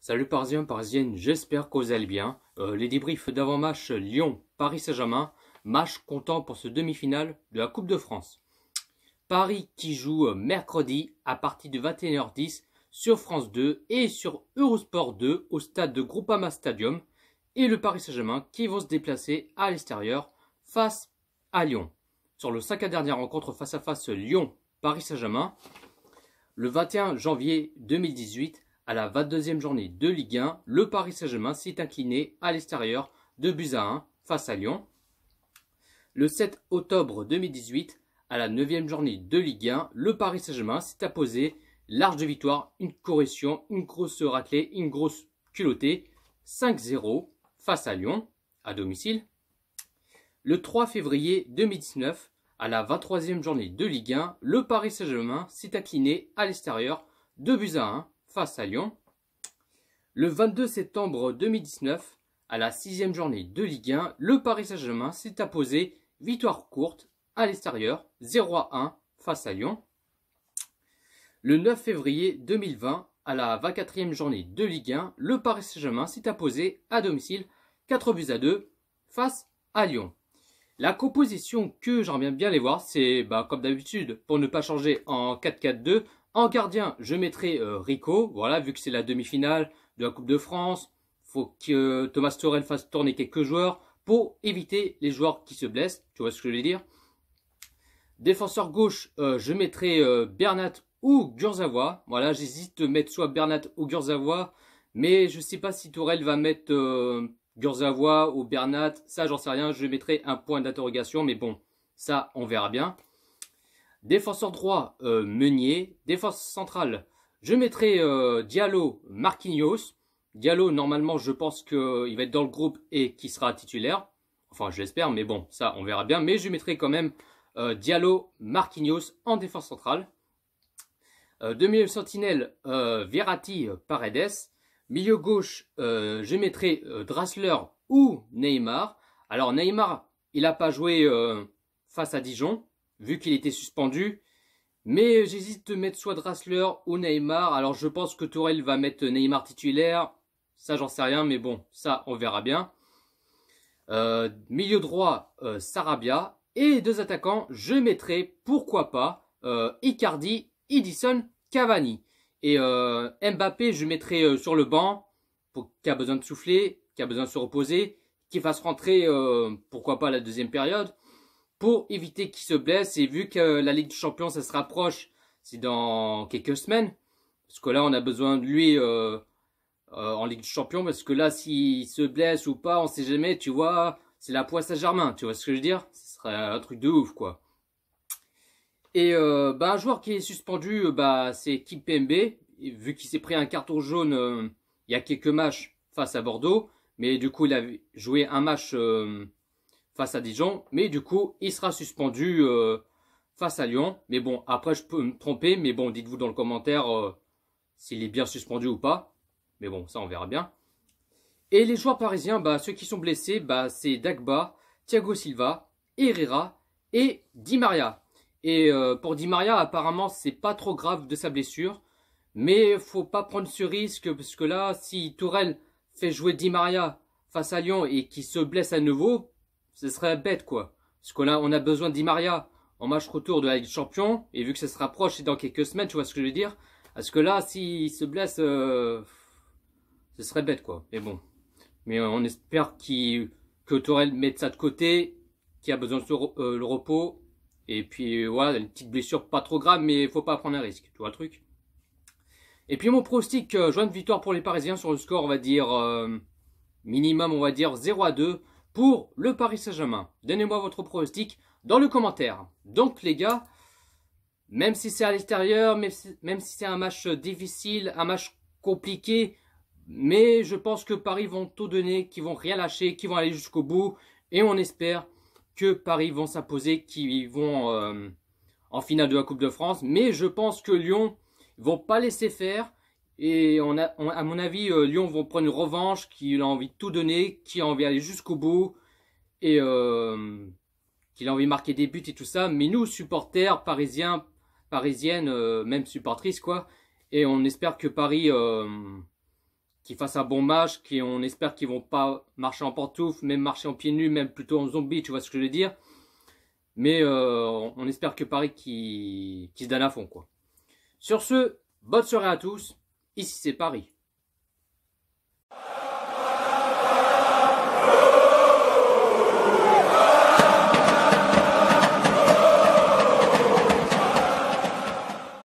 Salut Parisiens, Parisiennes, j'espère que vous allez bien. Les débriefs d'avant-match Lyon-Paris Saint-Germain, match comptant pour ce demi-finale de la Coupe de France. Paris qui joue mercredi à partir de 21h10 sur France 2 et sur Eurosport 2 au stade de Groupama Stadium. Et le Paris Saint-Germain qui vont se déplacer à l'extérieur face à Lyon. Sur le 5 dernière rencontre face à face Lyon-Paris Saint-Germain, le 21 janvier 2018, à la 22e journée de Ligue 1, le Paris Saint-Germain s'est incliné à l'extérieur de buts à 1 face à Lyon. Le 7 octobre 2018, à la 9e journée de Ligue 1, le Paris Saint-Germain s'est imposé large de victoire, une correction, une grosse raclée, une grosse culottée, 5-0 face à Lyon, à domicile. Le 3 février 2019, à la 23e journée de Ligue 1, le Paris Saint-Germain s'est incliné à l'extérieur de buts à 1 face à Lyon. Le 22 septembre 2019, à la 6e journée de Ligue 1, le Paris Saint-Germain s'est imposé victoire courte à l'extérieur 0-1 face à Lyon. Le 9 février 2020, à la 24e journée de Ligue 1, le Paris Saint-Germain s'est imposé à domicile 4-2 face à Lyon. La composition que j'aimerais bien les voir, c'est comme d'habitude, pour ne pas changer en 4-4-2. En gardien, je mettrai Rico, voilà, vu que c'est la demi-finale de la Coupe de France. Il faut que Thomas Tuchel fasse tourner quelques joueurs pour éviter les joueurs qui se blessent. Tu vois ce que je veux dire? Défenseur gauche, je mettrai Bernat ou Kurzawa. Voilà, j'hésite à mettre soit Bernat ou Kurzawa, mais je ne sais pas si Tuchel va mettre Kurzawa ou Bernat. Ça, j'en sais rien. Je mettrai un point d'interrogation, mais bon, ça, on verra bien. Défenseur droit, Meunier. Défense centrale, je mettrai Diallo, Marquinhos. Diallo, normalement, je pense qu'il va être dans le groupe et qu'il sera titulaire. Enfin, je l'espère, mais bon, ça, on verra bien. Mais je mettrai quand même Diallo, Marquinhos en défense centrale. De milieu sentinelle, Verratti, Paredes. Milieu gauche, je mettrai Draxler ou Neymar. Alors, Neymar, il n'a pas joué face à Dijon, vu qu'il était suspendu. Mais j'hésite de mettre soit Draxler ou Neymar. Alors je pense que Tuchel va mettre Neymar titulaire. Ça, j'en sais rien, mais bon, ça, on verra bien. Milieu droit, Sarabia. Et deux attaquants, je mettrai, pourquoi pas, Icardi, Edison, Cavani. Et Mbappé, je mettrai sur le banc, qui a besoin de souffler, qui a besoin de se reposer, qui fasse rentrer, pourquoi pas, la deuxième période, pour éviter qu'il se blesse. Et vu que la Ligue des Champions, ça se rapproche, c'est dans quelques semaines. Parce que là, on a besoin de lui en Ligue des Champions. Parce que là, s'il se blesse ou pas, on sait jamais, tu vois. C'est la poisse Saint-Germain, tu vois ce que je veux dire? Ce serait un truc de ouf, quoi. Et un joueur qui est suspendu, c'est Kimpembe. Vu qu'il s'est pris un carton jaune il y a quelques matchs face à Bordeaux. Mais du coup, il a joué un match face à Dijon, mais du coup, il sera suspendu face à Lyon. Mais bon, après, je peux me tromper, mais bon, dites-vous dans le commentaire s'il est bien suspendu ou pas. Mais bon, ça, on verra bien. Et les joueurs parisiens, ceux qui sont blessés, c'est Dagba, Thiago Silva, Herrera et Di Maria. Et pour Di Maria, apparemment, c'est pas trop grave de sa blessure. Mais faut pas prendre ce risque, parce que là, si Tuchel fait jouer Di Maria face à Lyon et qu'il se blesse à nouveau, ce serait bête, quoi. Parce que là, on a besoin de Di Maria en match retour de la Ligue des Champions. Et vu que ça se rapproche, c'est dans quelques semaines, tu vois ce que je veux dire. Parce que là, s'il se blesse, ce serait bête, quoi. Mais bon. Mais on espère que Tuchel mette ça de côté, qu'il a besoin de le repos. Et puis, voilà, une petite blessure pas trop grave, mais il faut pas prendre un risque. Tu vois le truc. Et puis, mon pronostic, joint de victoire pour les Parisiens sur le score, on va dire, minimum, on va dire 0-2. Pour le Paris Saint-Germain. Donnez-moi votre pronostic dans le commentaire. Donc les gars, même si c'est à l'extérieur, même si c'est un match difficile, un match compliqué, mais je pense que Paris vont tout donner, qu'ils vont rien lâcher, qu'ils vont aller jusqu'au bout. Et on espère que Paris vont s'imposer, qu'ils vont en finale de la Coupe de France. Mais je pense que Lyon ne vont pas laisser faire. Et à mon avis, Lyon vont prendre une revanche, qui a envie de tout donner, qui a envie d'aller jusqu'au bout, et qu'il a envie de marquer des buts et tout ça. Mais nous, supporters parisiens, parisiennes, même supportrices, quoi, et on espère que Paris qui fassent un bon match, on espère qu'ils vont pas marcher en pantoufles, même marcher en pieds nus, même plutôt en zombie, tu vois ce que je veux dire. Mais on espère que Paris qui se donne à fond, quoi. Sur ce, bonne soirée à tous. Ici c'est Paris.